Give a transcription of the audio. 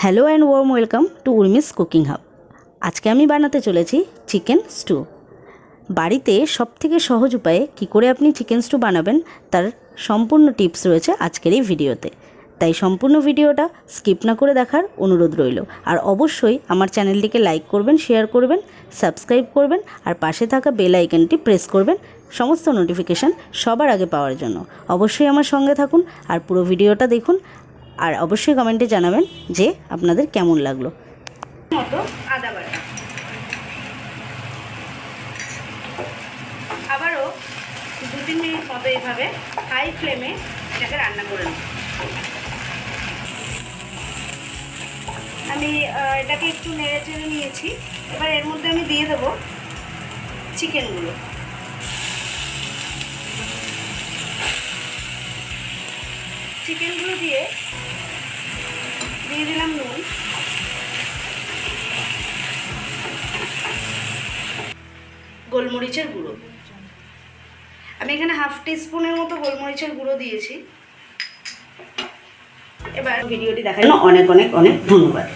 Hello and warm welcome to Urmi's cooking hub. আজকে আমি বানাতে চলেছি চিকেন স্টু। বাড়িতে সবথেকে সহজ উপায়ে কী করে আপনি চিকেন স্টু বানাবেন তার সম্পূর্ণ টিপস রয়েছে আজকের এই ভিডিওতে। তাই সম্পূর্ণ ভিডিওটা স্কিপ না করে দেখার অনুরোধ রইল। আর অবশ্যই আমার চ্যানেলটিকে লাইক করবেন, শেয়ার করবেন, সাবস্ক্রাইব করবেন আর পাশে থাকা বেল আইকনটি প্রেস করবেন সমস্ত নোটিফিকেশান সবার আগে পাওয়ার জন্য। অবশ্যই আমার সঙ্গে থাকুন আর পুরো ভিডিওটা দেখুন, আর অবশ্যই কমেন্টে জানাবেন যে আপনাদের কেমন লাগলো। মতো আদা বাটা, আবারও 2-3 মিনিট মতো এইভাবে হাই ফ্লেমে এটাকে রান্না করে নেব। আমি এটাকে একটু নেড়ে চেড়ে নিয়েছি। এবার এর মধ্যে আমি দিয়ে দেবো চিকেনগুলো। চিকেনগুলো দিয়ে দিলাম নুন, গোলমরিচের গুঁড়ো। আমি এখানে হাফ টিস্পুনের মতো গোলমরিচের গুঁড়ো দিয়েছি। এবার ভিডিওটি দেখার জন্য অনেক অনেক অনেক ধন্যবাদ।